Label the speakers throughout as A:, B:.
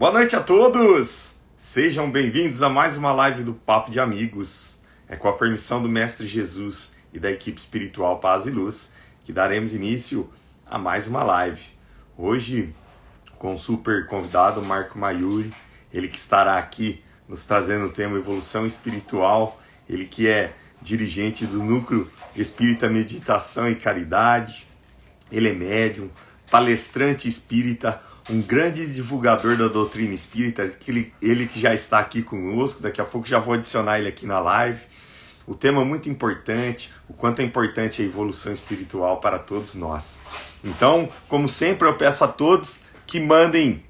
A: Boa noite a todos! Sejam bem-vindos a mais uma live do Papo de Amigos. É com a permissão do Mestre Jesus e da equipe espiritual Paz e Luz que daremos início a mais uma live. Hoje, com o super convidado Marco Maiuri, ele que estará aqui nos trazendo o tema Evolução Espiritual, ele que é dirigente do Núcleo Espírita Meditação e Caridade, ele é médium, palestrante espírita, um grande divulgador da doutrina espírita, ele que já está aqui conosco, daqui a pouco já vou adicionar ele aqui na live. O tema é muito importante, o quanto é importante a evolução espiritual para todos nós. Então, como sempre, eu peço a todos que mandem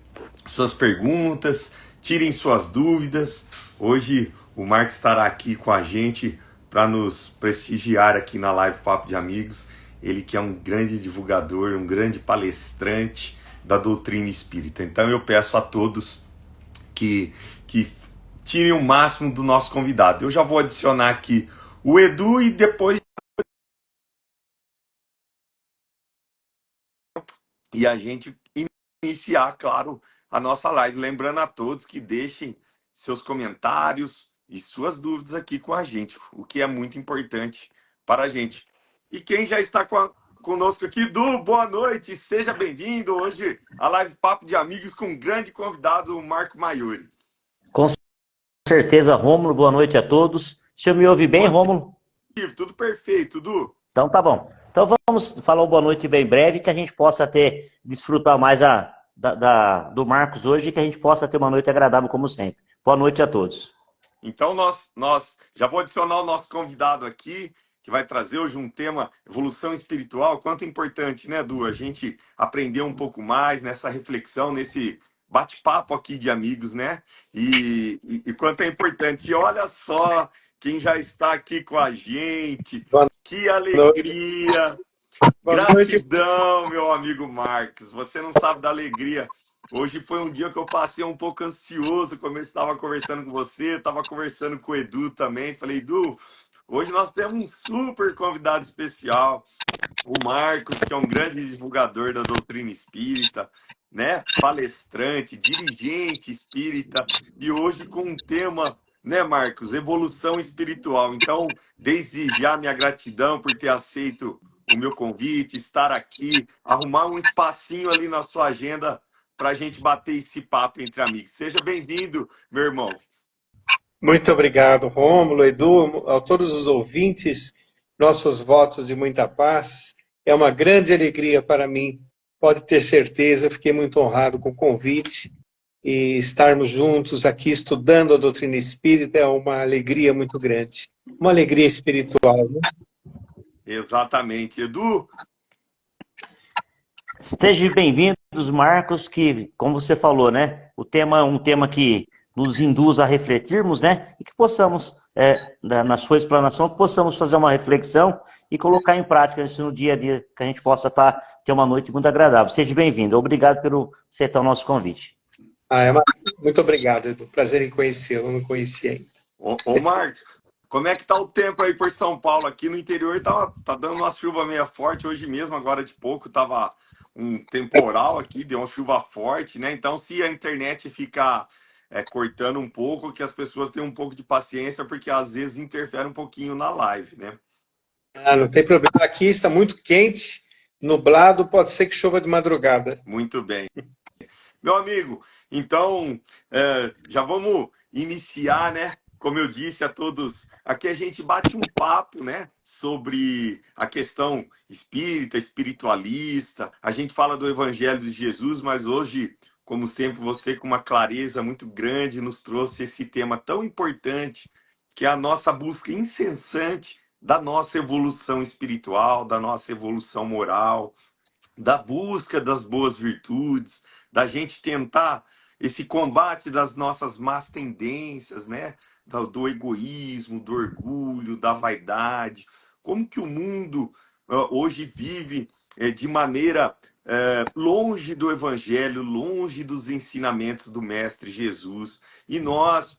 A: suas perguntas, tirem suas dúvidas. Hoje o Marcos estará aqui com a gente para nos prestigiar aqui na live Papo de Amigos. Ele que é um grande divulgador, um grande palestrante da doutrina espírita. Então eu peço a todos que tirem o máximo do nosso convidado. Eu já vou adicionar aqui o Edu e depois e a gente iniciar, claro, a nossa live. Lembrando a todos que deixem seus comentários e suas dúvidas aqui com a gente, o que é muito importante para a gente. E quem já está conosco aqui, Du, boa noite, seja bem-vindo. Hoje a live Papo de Amigos com um grande convidado, o Marco Maiuri.
B: Com certeza, Rômulo, boa noite a todos. O senhor me ouve bem, Rômulo?
A: Tudo perfeito, Du.
B: Então tá bom. Então vamos falar uma boa noite bem breve, que a gente possa desfrutar mais do Marcos hoje e que a gente possa ter uma noite agradável como sempre. Boa noite a todos.
A: Então nós já vou adicionar o nosso convidado aqui, que vai trazer hoje um tema evolução espiritual. Quanto é importante, né, Du? A gente aprender um pouco mais nessa reflexão, nesse bate-papo aqui de amigos, né? E quanto é importante. E olha só quem já está aqui com a gente.
C: Boa
A: Que
C: noite.
A: alegria!
C: Boa noite.
A: Gratidão, meu amigo Marcos. Você não sabe da alegria. Hoje foi um dia que eu passei um pouco ansioso, como eu estava conversando com você, estava conversando com o Edu também. Falei, Edu, hoje nós temos um super convidado especial, o Marcos, que é um grande divulgador da doutrina espírita, né? Palestrante, dirigente espírita, e hoje com um tema, né, Marcos? Evolução espiritual. Então, desde já, minha gratidão por ter aceito o meu convite, estar aqui, arrumar um espacinho ali na sua agenda para a gente bater esse papo entre amigos. Seja bem-vindo, meu irmão.
C: Muito obrigado, Rômulo, Edu, a todos os ouvintes, nossos votos de muita paz. É uma grande alegria para mim, pode ter certeza, fiquei muito honrado com o convite e estarmos juntos aqui estudando a doutrina espírita é uma alegria muito grande, uma alegria espiritual, né?
A: Exatamente. Edu,
B: Sejam bem-vindos, Marcos, que, como você falou, né? O tema é um tema que nos induz a refletirmos, né? E que possamos, na sua explanação, que possamos fazer uma reflexão e colocar em prática isso no dia a dia, que a gente possa ter uma noite muito agradável. Seja bem-vindo. Obrigado por aceitar o nosso convite.
C: Muito obrigado, Edu. Prazer em conhecê-lo, não conhecia ainda.
A: ô Marcos, como é que tá o tempo aí por São Paulo? Aqui no interior tá dando uma chuva meio forte. Hoje mesmo, agora de pouco, tava um temporal aqui, deu uma chuva forte, né? Então, se a internet ficar cortando um pouco, que as pessoas tenham um pouco de paciência, porque às vezes interfere um pouquinho na live, né?
C: Não tem problema. Aqui está muito quente, nublado, pode ser que chova de madrugada.
A: Muito bem. Meu amigo, então já vamos iniciar, né? Como eu disse a todos, aqui a gente bate um papo, né? Sobre a questão espírita, espiritualista. A gente fala do Evangelho de Jesus, mas hoje, como sempre, você com uma clareza muito grande nos trouxe esse tema tão importante, que é a nossa busca incessante da nossa evolução espiritual, da nossa evolução moral, da busca das boas virtudes, da gente tentar esse combate das nossas más tendências, né? Do egoísmo, do orgulho, da vaidade. Como que o mundo hoje vive de maneira longe do Evangelho, longe dos ensinamentos do Mestre Jesus. E nós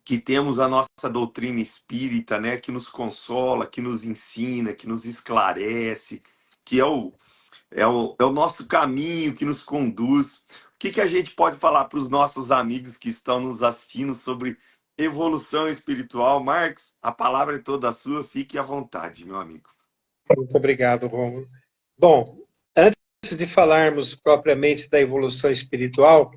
A: que temos a nossa doutrina espírita, né? Que nos consola, que nos ensina, que nos esclarece, que é o nosso caminho que nos conduz. que a gente pode falar para os nossos amigos que estão nos assistindo sobre evolução espiritual? Marcos, a palavra é toda sua, fique à vontade, meu amigo.
C: Muito obrigado, Romulo. Bom, antes de falarmos propriamente da evolução espiritual,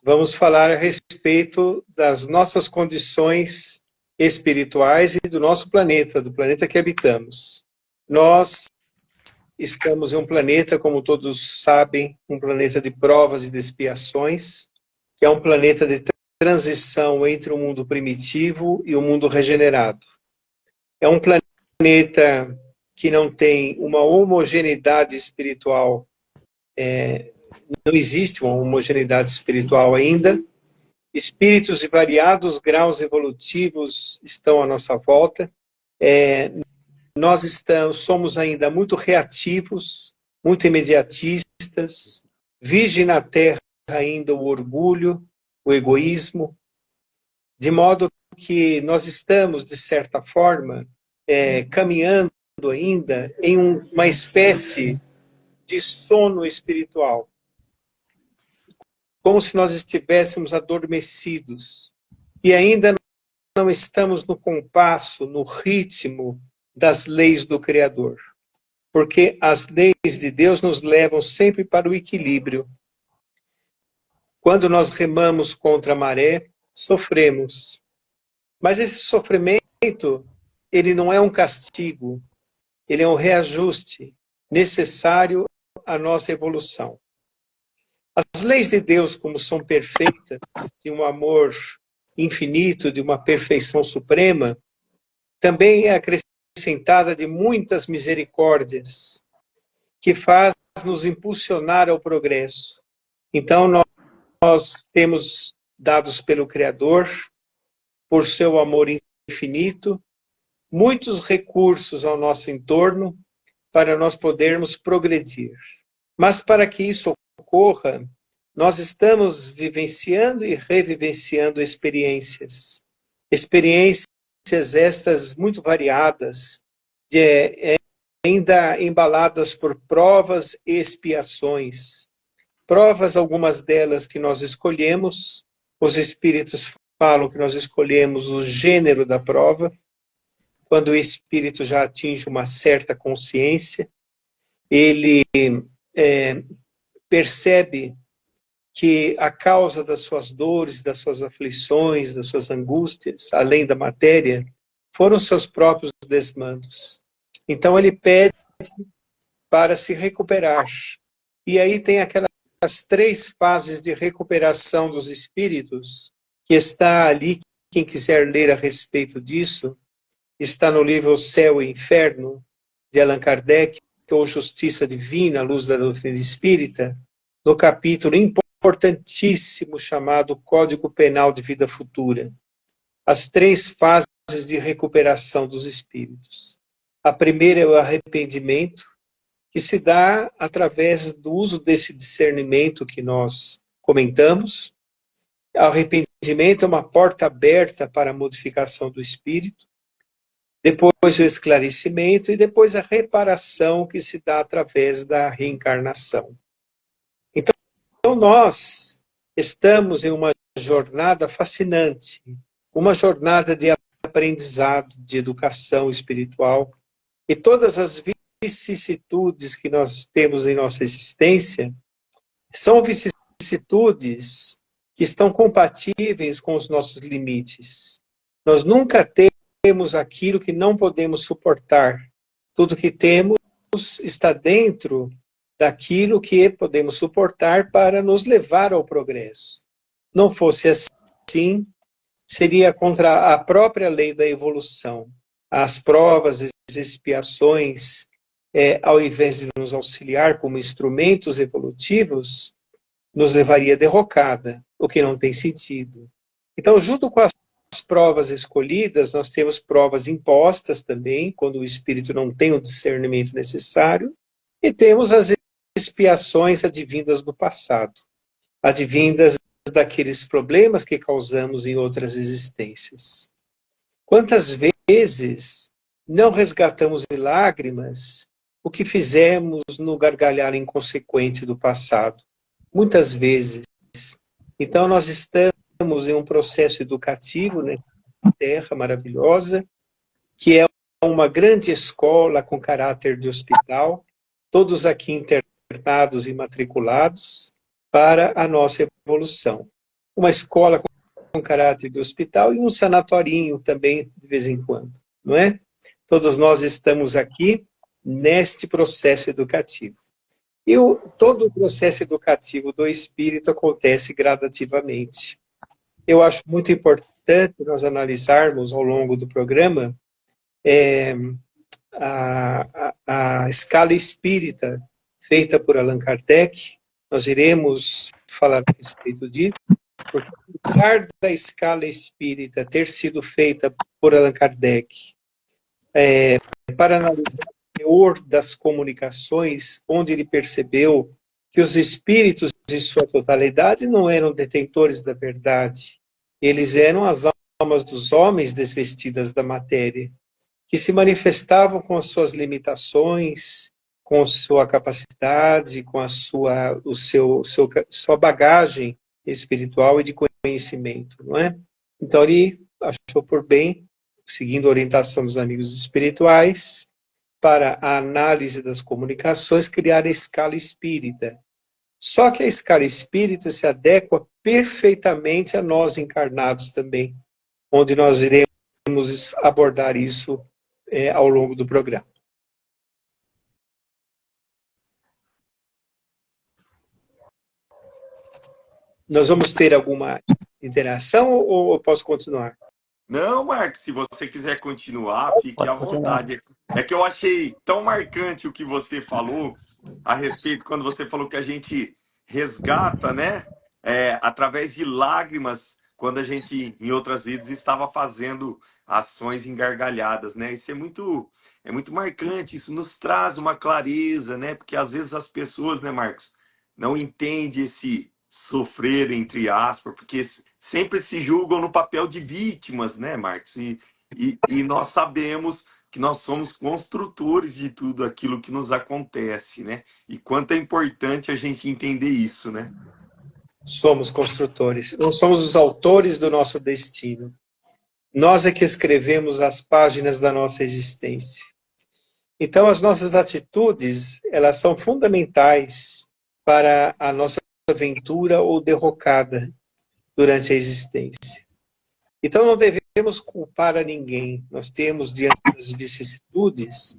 C: vamos falar a respeito das nossas condições espirituais e do nosso planeta, do planeta que habitamos. Nós estamos em um planeta, como todos sabem, um planeta de provas e de expiações, que é um planeta de transição entre o mundo primitivo e o mundo regenerado. É um planeta que não tem uma homogeneidade espiritual, não existe uma homogeneidade espiritual ainda. Espíritos de variados graus evolutivos estão à nossa volta. Nós somos ainda muito reativos, muito imediatistas, vige na Terra ainda o orgulho, o egoísmo, de modo que nós estamos, de certa forma, caminhando ainda em uma espécie de sono espiritual, como se nós estivéssemos adormecidos, e ainda não estamos no compasso, no ritmo das leis do Criador, porque as leis de Deus nos levam sempre para o equilíbrio. Quando nós remamos contra a maré, sofremos, mas esse sofrimento, ele não é um castigo, ele é um reajuste necessário à nossa evolução. As leis de Deus, como são perfeitas, de um amor infinito, de uma perfeição suprema, também é acrescentada de muitas misericórdias, que faz nos impulsionar ao progresso. Então, nós temos dados pelo Criador, por seu amor infinito, muitos recursos ao nosso entorno para nós podermos progredir. Mas para que isso ocorra, nós estamos vivenciando e revivenciando experiências. Experiências estas muito variadas, ainda embaladas por provas e expiações. Provas, algumas delas que nós escolhemos, os espíritos falam que nós escolhemos o gênero da prova, quando o espírito já atinge uma certa consciência, ele percebe que a causa das suas dores, das suas aflições, das suas angústias, além da matéria, foram seus próprios desmandos. Então ele pede para se recuperar. E aí tem aquelas 3 fases de recuperação dos espíritos, que está ali, quem quiser ler a respeito disso, está no livro Céu e Inferno, de Allan Kardec, ou Justiça Divina, à Luz da Doutrina Espírita, no capítulo importantíssimo chamado Código Penal de Vida Futura. As 3 fases de recuperação dos espíritos. A primeira é o arrependimento, que se dá através do uso desse discernimento que nós comentamos. O arrependimento é uma porta aberta para a modificação do espírito. Depois o esclarecimento e depois a reparação que se dá através da reencarnação. Então nós estamos em uma jornada fascinante, uma jornada de aprendizado, de educação espiritual, e todas as vicissitudes que nós temos em nossa existência são vicissitudes que estão compatíveis com os nossos limites. Nós nunca temos aquilo que não podemos suportar. Tudo que temos está dentro daquilo que podemos suportar para nos levar ao progresso. Não fosse assim, seria contra a própria lei da evolução. As provas, as expiações, ao invés de nos auxiliar como instrumentos evolutivos, nos levaria à derrocada, o que não tem sentido. Então, junto com as provas escolhidas, nós temos provas impostas também, quando o espírito não tem o discernimento necessário, e temos as expiações advindas do passado, advindas daqueles problemas que causamos em outras existências. Quantas vezes não resgatamos de lágrimas o que fizemos no gargalhar inconsequente do passado? Muitas vezes. Então, nós estamos em um processo educativo nessa terra maravilhosa, que é uma grande escola com caráter de hospital, todos aqui internados e matriculados para a nossa evolução. Uma escola com caráter de hospital e um sanatorinho também, de vez em quando, não é? Todos nós estamos aqui neste processo educativo. E todo o processo educativo do espírito acontece gradativamente. Eu acho muito importante nós analisarmos ao longo do programa a escala espírita feita por Allan Kardec. Nós iremos falar a respeito disso, porque apesar da escala espírita ter sido feita por Allan Kardec para analisar o teor das comunicações, onde ele percebeu que os espíritos, em sua totalidade, não eram detentores da verdade. Eles eram as almas dos homens desvestidas da matéria, que se manifestavam com as suas limitações, com sua capacidade, com a sua bagagem espiritual e de conhecimento, não é? Então ele achou por bem, seguindo a orientação dos amigos espirituais, para a análise das comunicações, criar a escala espírita. Só que a escala espírita se adequa perfeitamente a nós encarnados também, onde nós iremos abordar isso ao longo do programa. Nós vamos ter alguma interação ou eu posso continuar?
A: Não, Marcos, se você quiser continuar, fique à vontade. É que eu achei tão marcante o que você falou a respeito, quando você falou que a gente resgata, né, através de lágrimas, quando a gente, em outras vidas, estava fazendo ações engargalhadas, né? Isso é muito marcante, isso nos traz uma clareza, né? Porque às vezes as pessoas, né, Marcos, não entendem esse sofrer, entre aspas, porque sempre se julgam no papel de vítimas, né, Marcos? E nós sabemos que nós somos construtores de tudo aquilo que nos acontece, né? E quanto é importante a gente entender isso, né?
C: Somos construtores, não somos os autores do nosso destino. Nós é que escrevemos as páginas da nossa existência. Então, as nossas atitudes, elas são fundamentais para a nossa aventura ou derrocada durante a existência. Então, não devemos culpar a ninguém. Nós temos, diante das vicissitudes,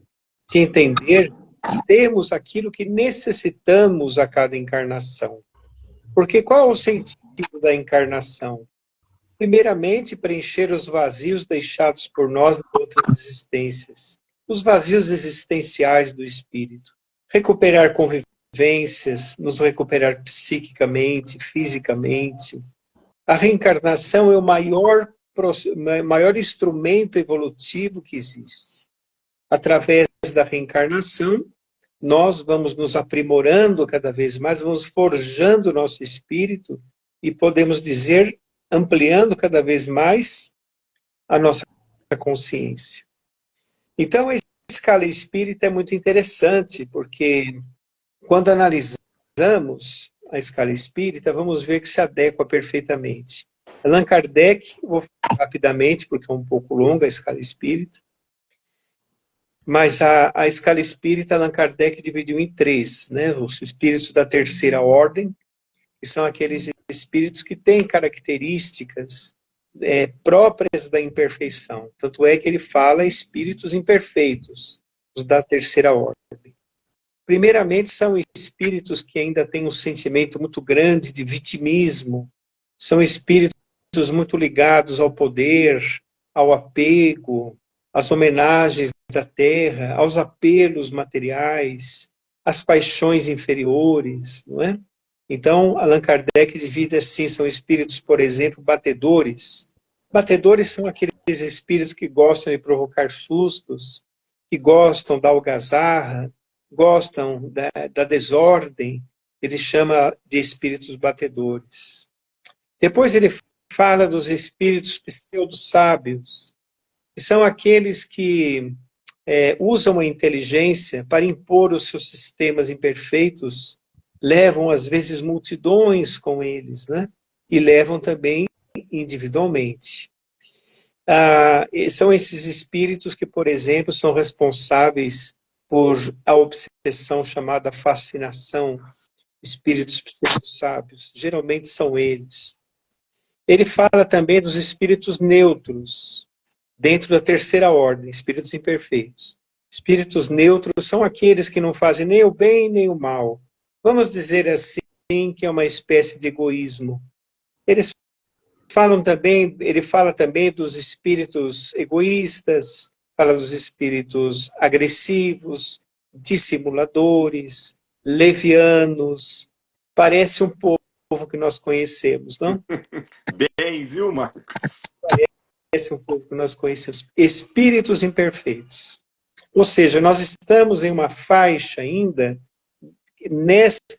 C: de entender que temos aquilo que necessitamos a cada encarnação. Porque qual é o sentido da encarnação? Primeiramente, preencher os vazios deixados por nós em outras existências. Os vazios existenciais do espírito. Recuperar convivências, nos recuperar psiquicamente, fisicamente. A reencarnação é o maior instrumento evolutivo que existe. Através da reencarnação, nós vamos nos aprimorando cada vez mais, vamos forjando o nosso espírito e podemos dizer, ampliando cada vez mais a nossa consciência. Então, a escala espírita é muito interessante, porque quando analisamos a escala espírita, vamos ver que se adequa perfeitamente. Allan Kardec, vou falar rapidamente, porque é um pouco longa a escala espírita, mas a escala espírita, Allan Kardec dividiu em três, né? Os espíritos da terceira ordem, que são aqueles espíritos que têm características próprias da imperfeição. Tanto é que ele fala espíritos imperfeitos, os da terceira ordem. Primeiramente, são espíritos que ainda têm um sentimento muito grande de vitimismo, são espíritos muito ligados ao poder, ao apego, às homenagens da terra, aos apelos materiais, às paixões inferiores, não é? Então, Allan Kardec divide assim, são espíritos, por exemplo, batedores. Batedores são aqueles espíritos que gostam de provocar sustos, que gostam da algazarra, gostam da desordem, ele chama de espíritos batedores. Depois ele fala dos espíritos pseudo-sábios, que são aqueles que usam a inteligência para impor os seus sistemas imperfeitos, levam às vezes multidões com eles, né? e levam também individualmente. São esses espíritos que, por exemplo, são responsáveis por a obsessão chamada fascinação, espíritos pseudo-sábios, geralmente são eles. Ele fala também dos espíritos neutros, dentro da terceira ordem, espíritos imperfeitos. Espíritos neutros são aqueles que não fazem nem o bem nem o mal. Vamos dizer assim, que é uma espécie de egoísmo. Ele fala também dos espíritos egoístas, fala dos espíritos agressivos, dissimuladores, levianos. Parece um povo que nós conhecemos, não?
A: Bem, viu, Marcos?
C: Parece um povo que nós conhecemos. Espíritos imperfeitos. Ou seja, nós estamos em uma faixa ainda,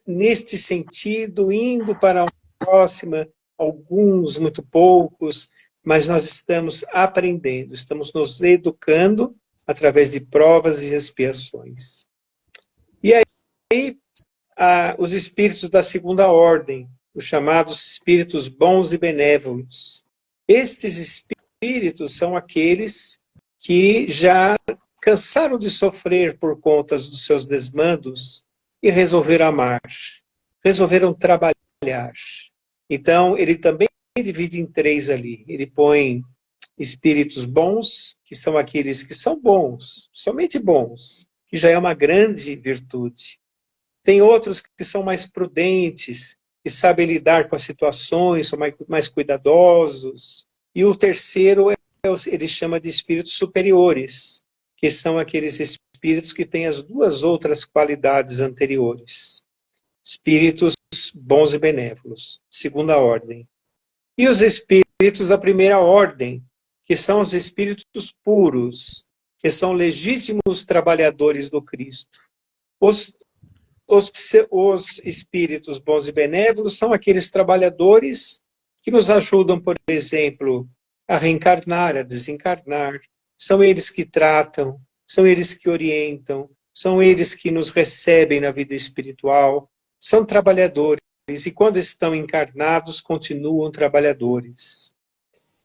C: neste sentido, indo para uma próxima, alguns, muito poucos, mas nós estamos aprendendo, estamos nos educando através de provas e expiações. E aí, os espíritos da segunda ordem, os chamados espíritos bons e benévolos. Estes espíritos são aqueles que já cansaram de sofrer por conta dos seus desmandos e resolveram amar, resolveram trabalhar. Então, ele também divide em três ali. Ele põe espíritos bons, que são aqueles que são bons, somente bons, que já é uma grande virtude. Tem outros que são mais prudentes, que sabem lidar com as situações, são mais cuidadosos. E o terceiro, ele chama de espíritos superiores, que são aqueles espíritos que têm as duas outras qualidades anteriores. Espíritos bons e benévolos, segunda ordem. E os espíritos da primeira ordem, que são os espíritos puros, que são legítimos trabalhadores do Cristo. Os espíritos bons e benévolos são aqueles trabalhadores que nos ajudam, por exemplo, a reencarnar, a desencarnar. São eles que tratam, são eles que orientam, são eles que nos recebem na vida espiritual. São trabalhadores e quando estão encarnados continuam trabalhadores.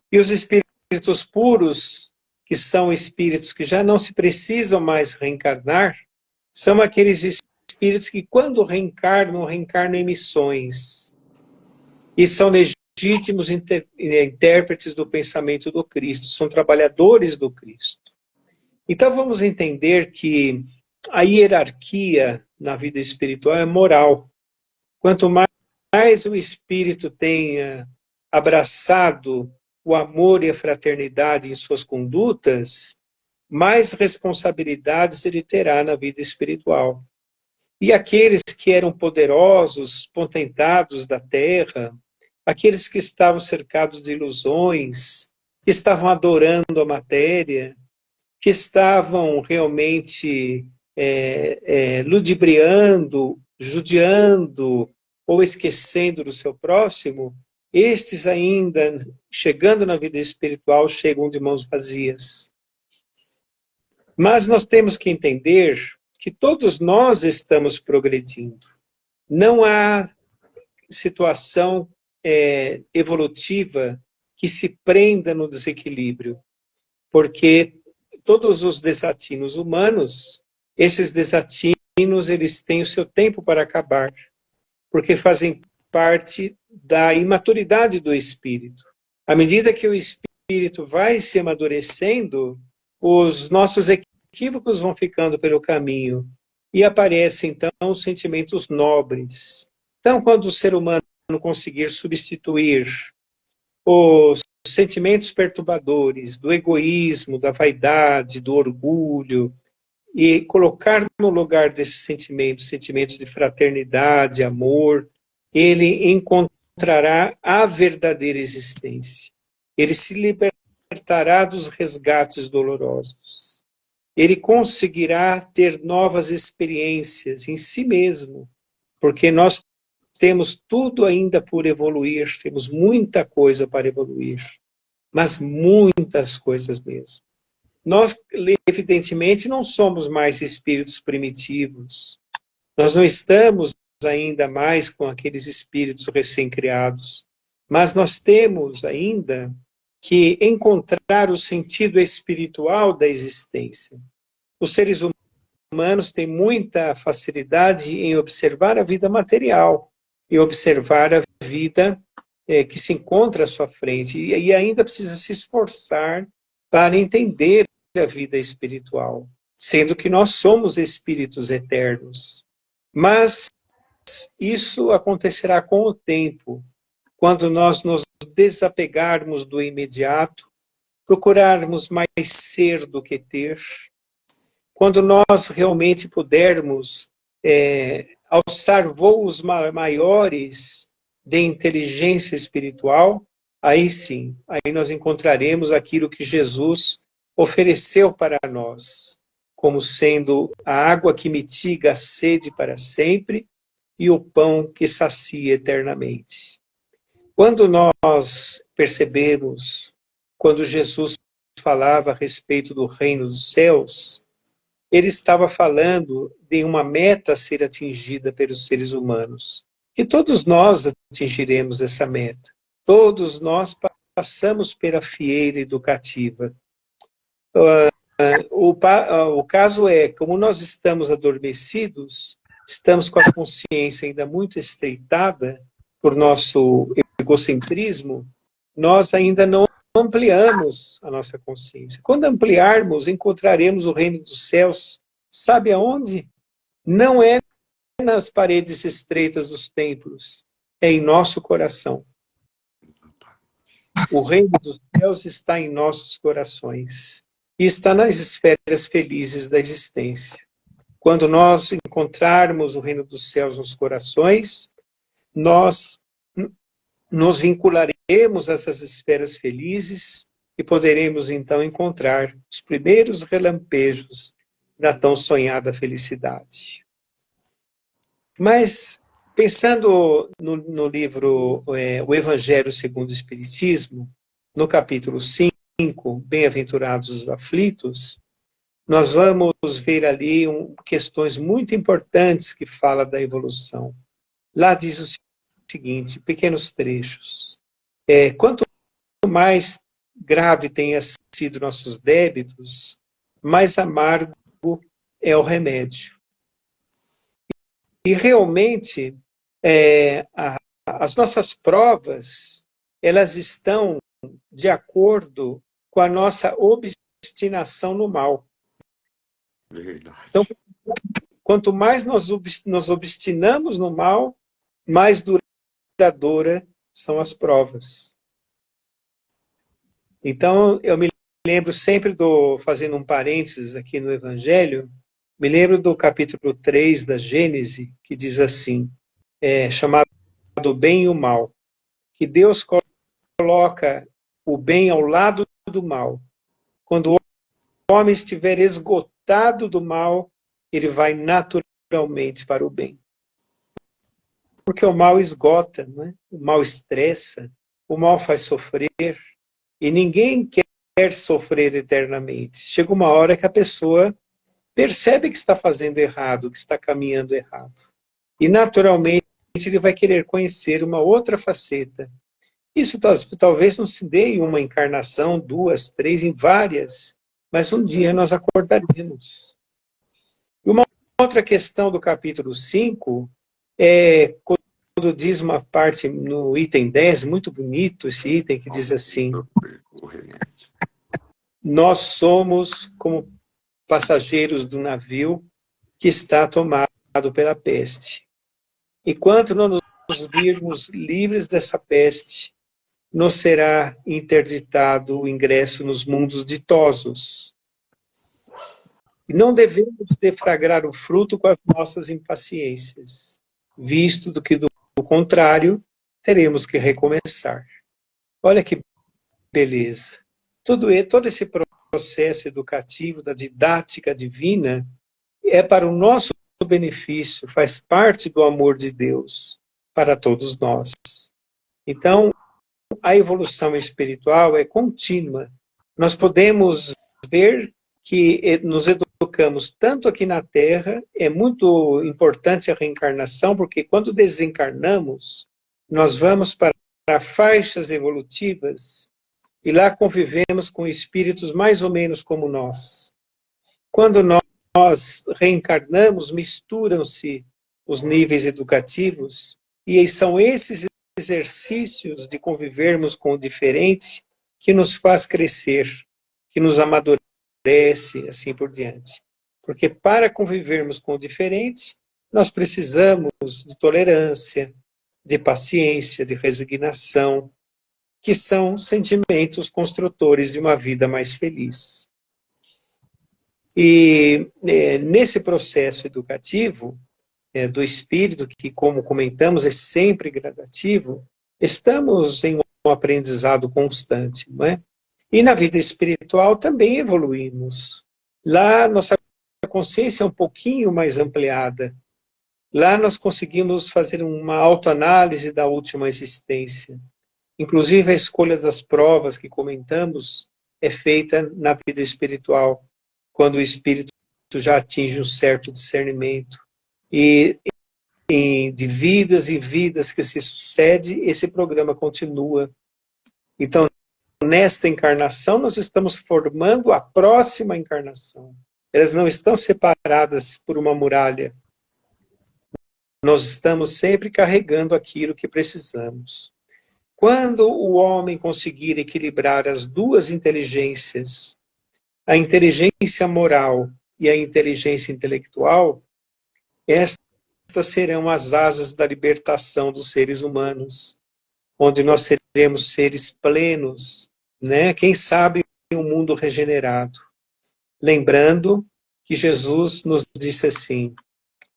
C: E os espíritos puros, que são espíritos que já não se precisam mais reencarnar, são aqueles espíritos que quando reencarnam em missões e são legítimos intérpretes do pensamento do Cristo, são trabalhadores do Cristo. Então vamos entender que a hierarquia na vida espiritual é moral. Quanto mais o espírito tenha abraçado o amor e a fraternidade em suas condutas, mais responsabilidades ele terá na vida espiritual. E aqueles que eram poderosos, potentados da terra, aqueles que estavam cercados de ilusões, que estavam adorando a matéria, que estavam realmente ludibriando, judiando ou esquecendo do seu próximo, estes ainda, chegando na vida espiritual, chegam de mãos vazias. Mas nós temos que entender que todos nós estamos progredindo. Não há situação evolutiva que se prenda no desequilíbrio, porque todos os desatinos humanos, esses desatinos, eles têm o seu tempo para acabar, porque fazem parte da imaturidade do espírito. À medida que o espírito vai se amadurecendo, os nossos equívocos vão ficando pelo caminho e aparecem, então, os sentimentos nobres. Então, quando o ser humano conseguir substituir os sentimentos perturbadores do egoísmo, da vaidade, do orgulho, e colocar no lugar desses sentimentos de fraternidade, amor, ele encontrará a verdadeira existência. Ele se libertará dos resgates dolorosos. Ele conseguirá ter novas experiências em si mesmo, porque nós temos tudo ainda por evoluir, temos muita coisa para evoluir, mas muitas coisas mesmo. Nós, evidentemente, não somos mais espíritos primitivos. Nós não estamos ainda mais com aqueles espíritos recém-criados. Mas nós temos ainda que encontrar o sentido espiritual da existência. Os seres humanos têm muita facilidade em observar a vida material e observar a vida que se encontra à sua frente, e ainda precisa se esforçar para entender a vida espiritual, sendo que nós somos espíritos eternos. Mas isso acontecerá com o tempo, quando nós nos desapegarmos do imediato, procurarmos mais ser do que ter, quando nós realmente pudermos alçar voos maiores de inteligência espiritual, aí sim, aí nós encontraremos aquilo que Jesus ofereceu para nós, como sendo a água que mitiga a sede para sempre e o pão que sacia eternamente. Quando nós percebemos, quando Jesus falava a respeito do reino dos céus, ele estava falando de uma meta a ser atingida pelos seres humanos. Que todos nós atingiremos essa meta. Todos nós passamos pela fieira educativa. O caso é, como nós estamos adormecidos, estamos com a consciência ainda muito estreitada por nosso egocentrismo, nós ainda não ampliamos a nossa consciência. Quando ampliarmos, encontraremos o reino dos céus. Sabe aonde? Não é nas paredes estreitas dos templos, é em nosso coração. O reino dos céus está em nossos corações e está nas esferas felizes da existência. Quando nós encontrarmos o reino dos céus nos corações, nós nos vincularemos a essas esferas felizes e poderemos então encontrar os primeiros relampejos da tão sonhada felicidade. Mas, pensando no livro O Evangelho segundo o Espiritismo, no capítulo 5, Bem-aventurados os aflitos, nós vamos ver ali questões muito importantes que fala da evolução. Lá diz o seguinte, pequenos trechos. Quanto mais grave tenha sido nossos débitos, mais amargo é o remédio. E realmente, as nossas provas, elas estão de acordo com a nossa obstinação no mal.
A: Verdade.
C: Então, quanto mais nós nos obstinamos no mal, mais duradoura são as provas. Então, eu me lembro sempre fazendo um parênteses aqui no Evangelho, me lembro do capítulo 3 da Gênese, que diz assim, chamado o bem e o mal, que Deus coloca o bem ao lado do mal. Quando o homem estiver esgotado do mal, ele vai naturalmente para o bem. Porque o mal esgota, né? O mal estressa, o mal faz sofrer, e ninguém quer sofrer eternamente. Chega uma hora que a pessoa percebe que está fazendo errado, que está caminhando errado. E naturalmente ele vai querer conhecer uma outra faceta. Isso talvez não se dê em uma encarnação, 2, 3, em várias, mas um dia nós acordaremos. E uma outra questão do capítulo 5 é quando diz uma parte no item 10, muito bonito esse item, que diz assim, nós somos como passageiros do navio que está tomado pela peste. Enquanto não nos virmos livres dessa peste, nos será interditado o ingresso nos mundos ditosos. E não devemos defragrar o fruto com as nossas impaciências, visto do que do contrário, teremos que recomeçar. Olha que beleza. Todo esse processo educativo da didática divina é para o nosso benefício, faz parte do amor de Deus para todos nós. Então, a evolução espiritual é contínua. Nós podemos ver que nos educamos tanto aqui na Terra, é muito importante a reencarnação, porque quando desencarnamos, nós vamos para faixas evolutivas e lá convivemos com espíritos mais ou menos como nós. Quando nós reencarnamos, misturam-se os níveis educativos e são esses exercícios de convivermos com o diferente que nos faz crescer, que nos amadurece, assim por diante. Porque para convivermos com o diferente, nós precisamos de tolerância, de paciência, de resignação, que são sentimentos construtores de uma vida mais feliz. E nesse processo educativo do espírito, que como comentamos é sempre gradativo, estamos em um aprendizado constante, não é? E na vida espiritual também evoluímos. Lá nossa consciência é um pouquinho mais ampliada. Lá nós conseguimos fazer uma autoanálise da última existência. Inclusive a escolha das provas que comentamos é feita na vida espiritual, quando o espírito já atinge um certo discernimento. E de vidas e vidas que se sucede, esse programa continua. Então, nesta encarnação, nós estamos formando a próxima encarnação. Elas não estão separadas por uma muralha. Nós estamos sempre carregando aquilo que precisamos. Quando o homem conseguir equilibrar as duas inteligências, a inteligência moral e a inteligência intelectual, estas serão as asas da libertação dos seres humanos, onde nós seremos seres plenos, né? Quem sabe um mundo regenerado. Lembrando que Jesus nos disse assim: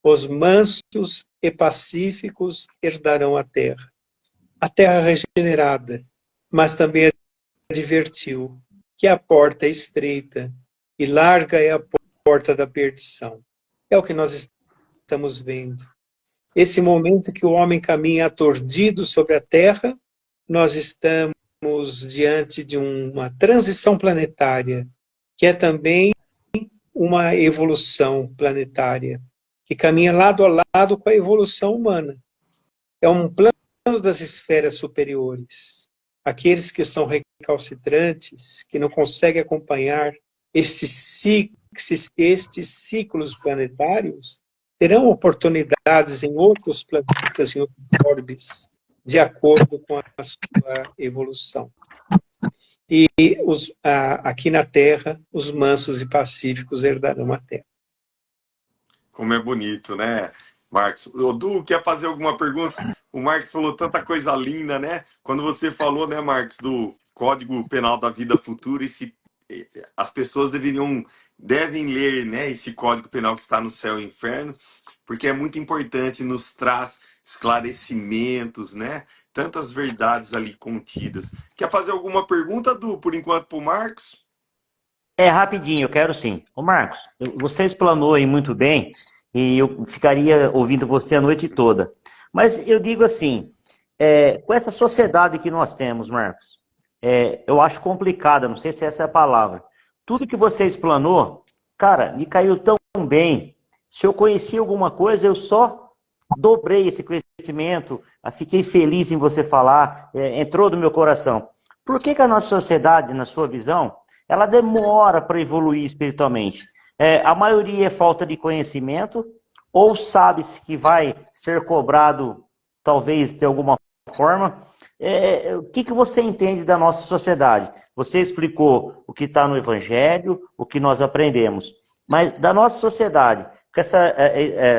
C: os mansos e pacíficos herdarão a terra regenerada, mas também advertiu que a porta é estreita e larga é a porta da perdição. É o que nós estamos vendo. Esse momento que o homem caminha atordido sobre a terra, nós estamos diante de uma transição planetária, que é também uma evolução planetária, que caminha lado a lado com a evolução humana. É um plano das esferas superiores. Aqueles que são recalcitrantes, que não conseguem acompanhar estes ciclos planetários, terão oportunidades em outros planetas, em outros orbes, de acordo com a sua evolução. E aqui na Terra, os mansos e pacíficos herdarão a Terra.
A: Como é bonito, né, Marcos? O Du, quer fazer alguma pergunta? O Marcos falou tanta coisa linda, né? Quando você falou, né, Marcos, do Código Penal da Vida Futura, as pessoas devem ler, né, esse Código Penal que está no céu e inferno, porque é muito importante, nos traz esclarecimentos, né? Tantas verdades ali contidas. Quer fazer alguma pergunta, Du, por enquanto, para o Marcos?
B: Rapidinho, eu quero sim. Ô Marcos, você explanou aí muito bem e eu ficaria ouvindo você a noite toda. Mas eu digo assim, com essa sociedade que nós temos, Marcos, eu acho complicada, não sei se essa é a palavra. Tudo que você explanou, cara, me caiu tão bem. Se eu conhecia alguma coisa, eu só dobrei esse conhecimento, fiquei feliz em você falar, entrou no meu coração. Por que a nossa sociedade, na sua visão, ela demora para evoluir espiritualmente? A maioria é falta de conhecimento, ou sabe-se que vai ser cobrado, talvez, de alguma forma. O que você entende da nossa sociedade? Você explicou o que está no Evangelho, o que nós aprendemos. Mas da nossa sociedade, com essa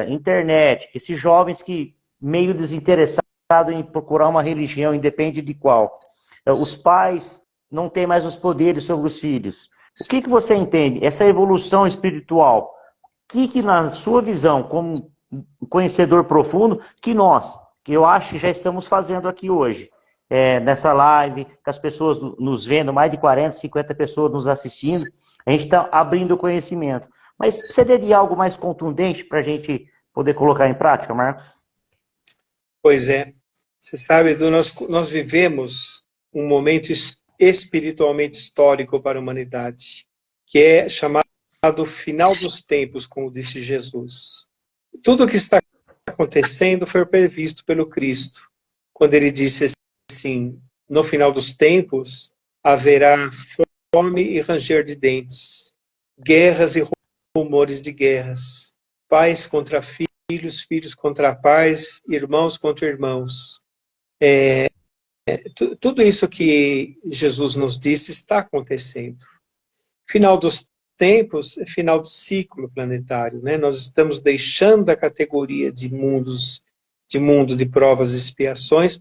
B: internet, esses jovens que meio desinteressados em procurar uma religião, independe de qual. Os pais não têm mais os poderes sobre os filhos. O que você entende? Essa evolução espiritual, o que na sua visão, como conhecedor profundo, que eu acho que já estamos fazendo aqui hoje, nessa live, com as pessoas nos vendo, mais de 40, 50 pessoas nos assistindo, a gente está abrindo o conhecimento. Mas você teria algo mais contundente para a gente poder colocar em prática, Marcos?
C: Pois é. Você sabe, Edu, nós vivemos um momento espiritualmente histórico para a humanidade, que é chamado final dos tempos, como disse Jesus. Tudo o que está acontecendo foi previsto pelo Cristo, quando ele disse assim, no final dos tempos, haverá fome e ranger de dentes, guerras e rumores de guerras, pais contra filhos, filhos contra pais, irmãos contra irmãos. Tudo isso que Jesus nos disse está acontecendo. Final dos tempos é final de ciclo planetário, né? Nós estamos deixando a categoria de mundo de provas e expiações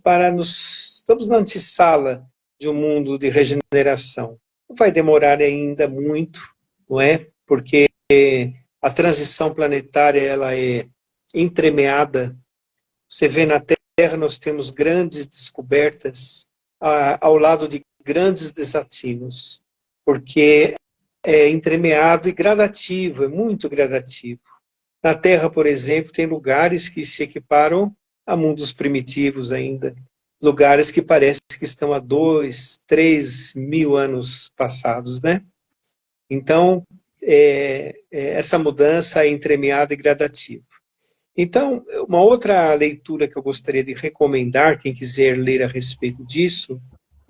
C: estamos na antessala de um mundo de regeneração. Vai demorar ainda muito, não é? Porque a transição planetária ela é entremeada. Você vê na Terra nós temos grandes descobertas ao lado de grandes desafios, porque é entremeado e gradativo, é muito gradativo. Na Terra, por exemplo, tem lugares que se equiparam a mundos primitivos ainda, lugares que parece que estão há 2, 3 mil anos passados, né? Então, essa mudança é entremeada e gradativa. Então, uma outra leitura que eu gostaria de recomendar, quem quiser ler a respeito disso,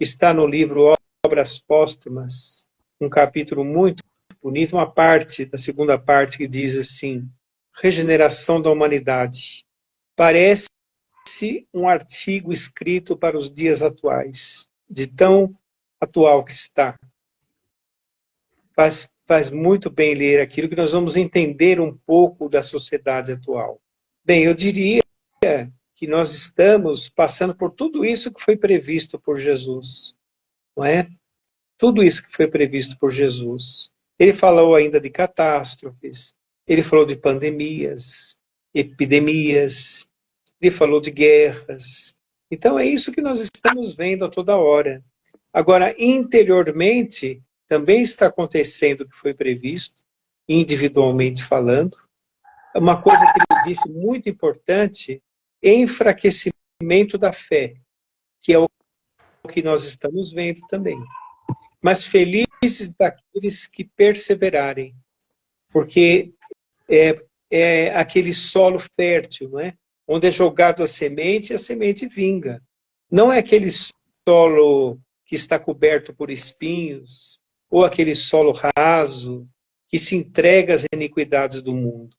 C: está no livro Obras Póstumas, um capítulo muito bonito, uma parte, da segunda parte, que diz assim, Regeneração da Humanidade. Parece um artigo escrito para os dias atuais, de tão atual que está. Faz muito bem ler aquilo que nós vamos entender um pouco da sociedade atual. Bem, eu diria que nós estamos passando por tudo isso que foi previsto por Jesus, não é? Tudo isso que foi previsto por Jesus. Ele falou ainda de catástrofes, ele falou de pandemias, epidemias, ele falou de guerras. Então é isso que nós estamos vendo a toda hora. Agora, interiormente, também está acontecendo o que foi previsto, individualmente falando. Uma coisa que ele disse muito importante, enfraquecimento da fé, que é o que nós estamos vendo também. Mas felizes daqueles que perseverarem, porque é aquele solo fértil, não é? Onde é jogado a semente e a semente vinga. Não é aquele solo que está coberto por espinhos, ou aquele solo raso que se entrega às iniquidades do mundo.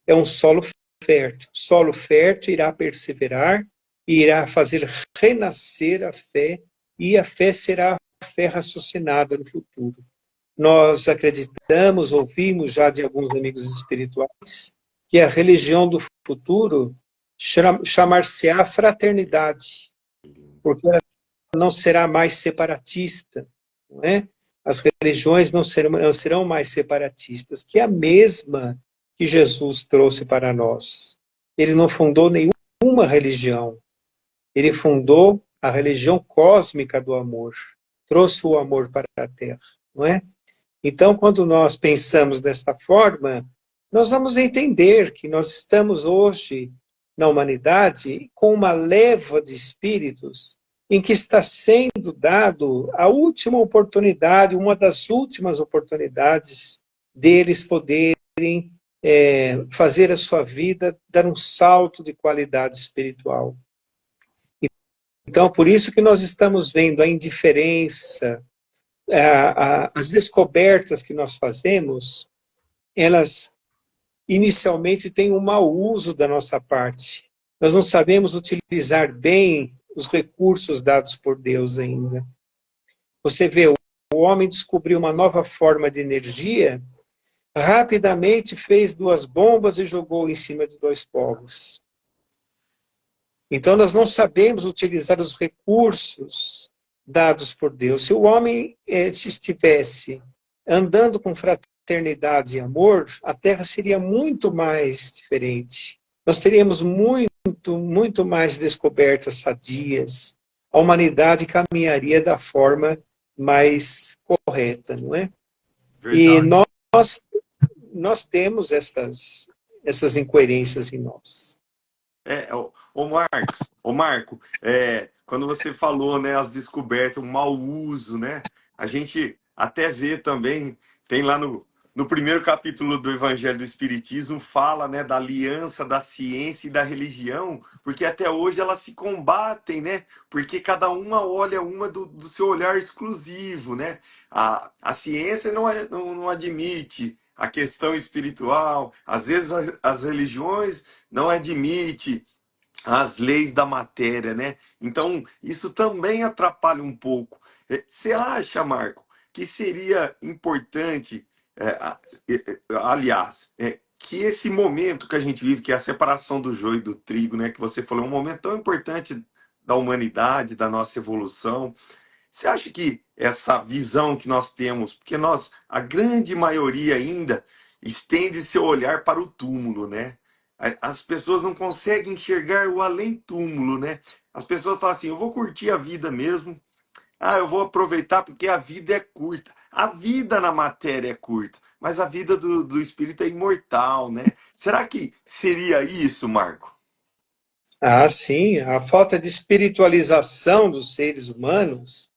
C: É um solo fértil. O solo fértil irá perseverar e irá fazer renascer a fé, e a fé será a fé raciocinada no futuro. Nós acreditamos, ouvimos já de alguns amigos espirituais, que a religião do futuro chamar-se-á fraternidade, porque ela não será mais separatista, não é? As religiões não serão mais separatistas, que é a mesma que Jesus trouxe para nós. Ele não fundou nenhuma religião. Ele fundou a religião cósmica do amor. Trouxe o amor para a Terra, não é? Então, quando nós pensamos desta forma, nós vamos entender que nós estamos hoje na humanidade com uma leva de espíritos em que está sendo dado a última oportunidade, uma das últimas oportunidades deles poderem fazer a sua vida, dar um salto de qualidade espiritual. Então, por isso que nós estamos vendo a indiferença, as descobertas que nós fazemos, elas inicialmente têm um mau uso da nossa parte. Nós não sabemos utilizar bem os recursos dados por Deus ainda. Você vê, o homem descobriu uma nova forma de energia, rapidamente fez 2 bombas e jogou em cima de 2 povos. Então nós não sabemos utilizar os recursos dados por Deus. Se o homem se estivesse andando com fraternidade e amor, a Terra seria muito mais diferente. Nós teríamos muito mais descobertas sadias. A humanidade caminharia da forma mais correta, não é? Verdade. E nós temos essas incoerências em nós.
A: Marco, quando você falou, né, as descobertas, o mau uso, né, a gente até vê também, tem lá no no primeiro capítulo do Evangelho do Espiritismo fala, né, da aliança da ciência e da religião, porque até hoje elas se combatem, né? Porque cada uma olha uma do seu olhar exclusivo, né? A ciência não admite a questão espiritual, às vezes as religiões não admitem as leis da matéria, né? Então, isso também atrapalha um pouco. Você acha, Marco, que seria importante, aliás, que esse momento que a gente vive, que é a separação do joio e do trigo, né? Que você falou, é um momento tão importante da humanidade, da nossa evolução. Você acha que essa visão que nós temos, porque nós, a grande maioria ainda, estende seu olhar para o túmulo, né? As pessoas não conseguem enxergar o além-túmulo, né? As pessoas falam assim, eu vou curtir a vida mesmo, eu vou aproveitar porque a vida é curta. A vida na matéria é curta, mas a vida do espírito é imortal, né? Será que seria isso, Marco?
C: Ah, sim, a falta de espiritualização dos seres humanos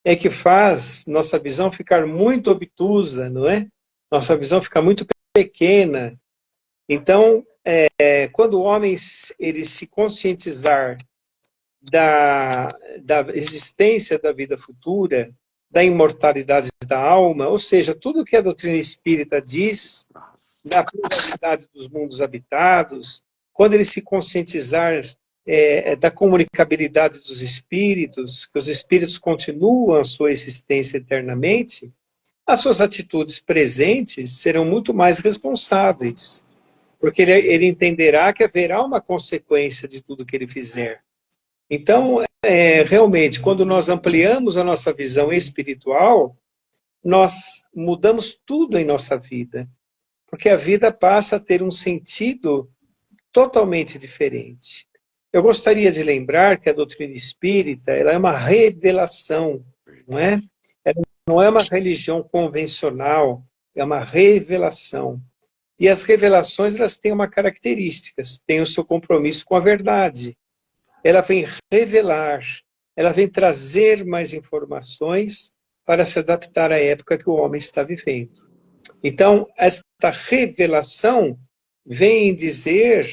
C: é que faz nossa visão ficar muito obtusa, não é? Nossa visão fica muito pequena. Então, quando o homem ele se conscientizar da, da existência da vida futura, da imortalidade da alma, ou seja, tudo que a doutrina espírita diz, da pluralidade dos mundos habitados, quando ele se conscientizar da comunicabilidade dos espíritos, que os espíritos continuam a sua existência eternamente, as suas atitudes presentes serão muito mais responsáveis, porque ele entenderá que haverá uma consequência de tudo que ele fizer. Então, realmente, quando nós ampliamos a nossa visão espiritual, nós mudamos tudo em nossa vida, porque a vida passa a ter um sentido totalmente diferente. Eu gostaria de lembrar que a doutrina espírita ela é uma revelação, não é? Ela não é uma religião convencional, é uma revelação. E as revelações elas têm uma característica, têm o seu compromisso com a verdade. Ela vem revelar, ela vem trazer mais informações para se adaptar à época que o homem está vivendo. Então, esta revelação vem dizer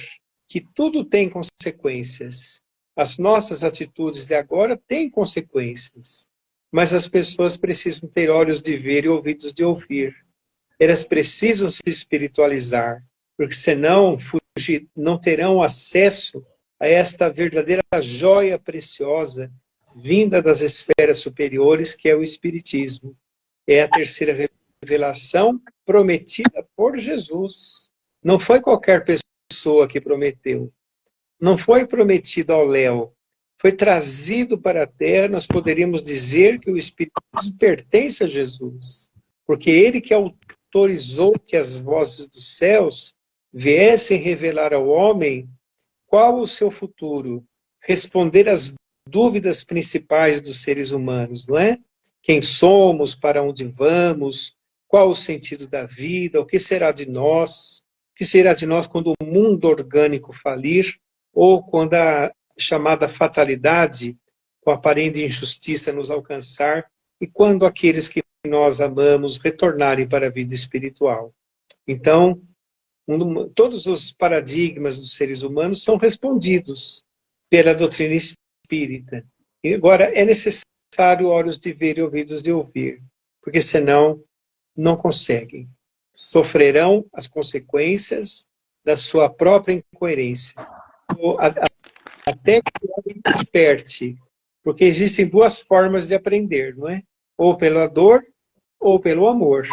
C: que tudo tem consequências. As nossas atitudes de agora têm consequências, mas as pessoas precisam ter olhos de ver e ouvidos de ouvir. Elas precisam se espiritualizar, porque senão não terão acesso a esta verdadeira joia preciosa vinda das esferas superiores, que é o Espiritismo. É a terceira revelação prometida por Jesus. Não foi qualquer pessoa que prometeu. Não foi prometido ao Léo. Foi trazido para a Terra. Nós poderíamos dizer que o Espiritismo pertence a Jesus, porque ele que autorizou que as vozes dos céus viessem revelar ao homem qual o seu futuro, responder às dúvidas principais dos seres humanos, não é? Quem somos, para onde vamos, qual o sentido da vida, o que será de nós, o que será de nós quando o mundo orgânico falir, ou quando a chamada fatalidade, com a aparente injustiça nos alcançar, e quando aqueles que nós amamos retornarem para a vida espiritual. Então, todos os paradigmas dos seres humanos são respondidos pela doutrina espírita. E agora, é necessário olhos de ver e ouvidos de ouvir, porque senão não conseguem. Sofrerão as consequências da sua própria incoerência. Até que o homem desperte, porque existem duas formas de aprender, não é? Ou pela dor ou pelo amor.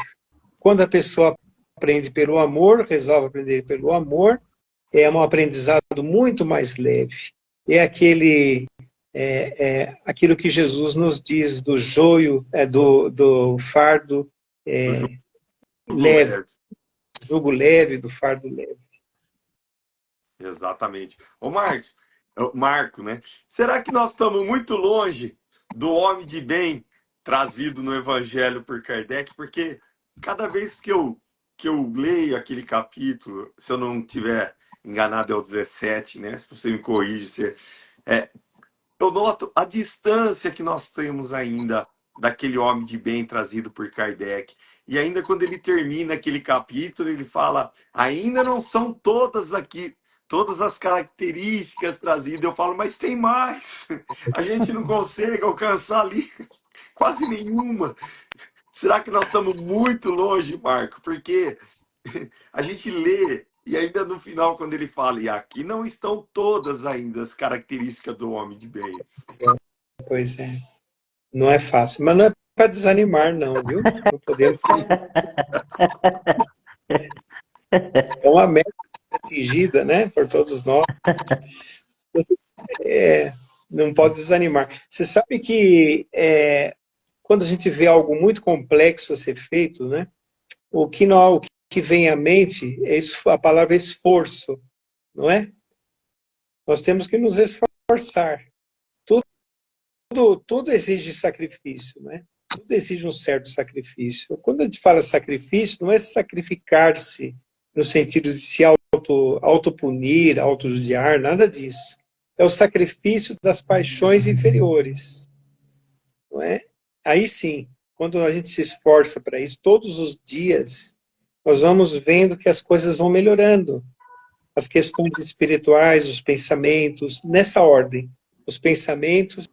C: Quando a pessoa aprende pelo amor, resolve aprender pelo amor, é um aprendizado muito mais leve. É aquilo que Jesus nos diz do joio, do fardo leve, jugo leve, do fardo leve.
A: Exatamente. Marco, né? Será que nós estamos muito longe do homem de bem trazido no Evangelho por Kardec? Porque cada vez que eu leio aquele capítulo, se eu não tiver enganado, é o 17, né? Se você me corrige, eu noto a distância que nós temos ainda daquele homem de bem trazido por Kardec. E ainda quando ele termina aquele capítulo, ele fala: ainda não são todas aqui, todas as características trazidas. Eu falo, mas tem mais. A gente não consegue alcançar ali quase nenhuma. Será que nós estamos muito longe, Marco? Porque a gente lê e ainda no final, quando ele fala, e aqui não estão todas ainda as características do homem de bem.
C: Pois é. Não é fácil, mas não é para desanimar, não, viu? Não podemos. É uma meta atingida, né, por todos nós. É, não pode desanimar. Você sabe que quando a gente vê algo muito complexo a ser feito, né, o que vem à mente é a palavra esforço, não é? Nós temos que nos esforçar. Tudo exige sacrifício, né? Tudo exige um certo sacrifício. Quando a gente fala sacrifício, não é sacrificar-se no sentido de se autopunir, autojudiar, nada disso. É o sacrifício das paixões inferiores, não é? Aí sim, quando a gente se esforça para isso, todos os dias, nós vamos vendo que as coisas vão melhorando. As questões espirituais, os pensamentos, nessa ordem. Os pensamentos,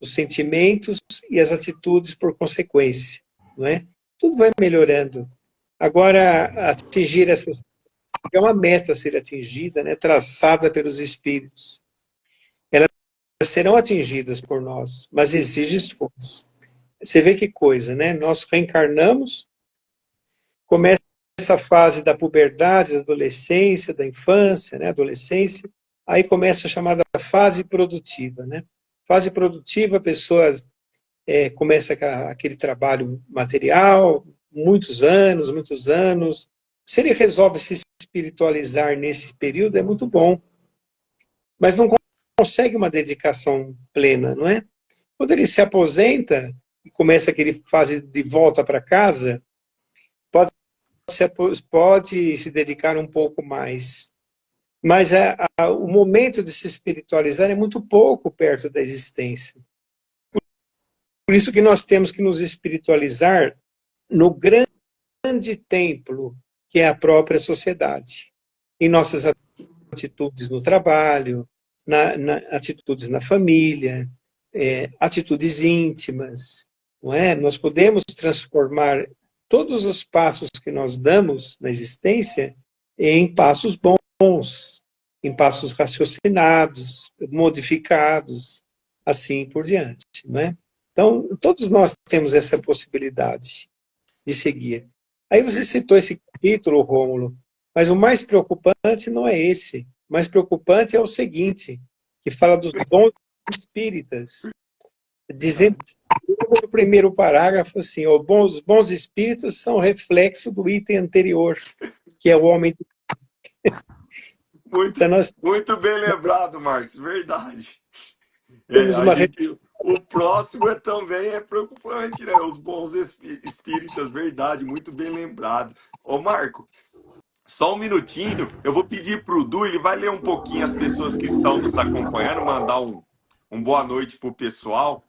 C: os sentimentos e as atitudes por consequência, não é? Tudo vai melhorando. Agora, atingir essas é uma meta a ser atingida, né, traçada pelos espíritos. Elas serão atingidas por nós, mas exige esforço. Você vê que coisa, né? Nós reencarnamos, começa essa fase da puberdade, da adolescência, da infância, né, adolescência, aí começa a chamada fase produtiva, né? Fase produtiva, a pessoa começa aquele trabalho material, muitos anos, muitos anos. Se ele resolve se espiritualizar nesse período, é muito bom. Mas não consegue uma dedicação plena, não é? Quando ele se aposenta e começa aquele fase de volta para casa, pode se dedicar um pouco mais. Mas o momento de se espiritualizar é muito pouco perto da existência. Por isso que nós temos que nos espiritualizar no grande templo que é a própria sociedade. Em nossas atitudes no trabalho, atitudes na família, atitudes íntimas, não é? Nós podemos transformar todos os passos que nós damos na existência em passos bons, em passos raciocinados, modificados, assim por diante, não é? Então, todos nós temos essa possibilidade de seguir. Aí você citou esse capítulo, Rômulo, mas o mais preocupante não é esse. O mais preocupante é o seguinte, que fala dos bons espíritas, dizendo no primeiro parágrafo assim, os bons espíritas são reflexo do item anterior, que é o homem.
A: Muito,
C: Então nós
A: muito bem lembrado, Marcos, verdade.
C: temos uma
A: O próximo também é preocupante, né? Os bons espíritas, verdade, muito bem lembrado. Ô, Marco, só um minutinho, eu vou pedir para o Du, ele vai ler um pouquinho as pessoas que estão nos acompanhando, mandar um boa noite pro pessoal.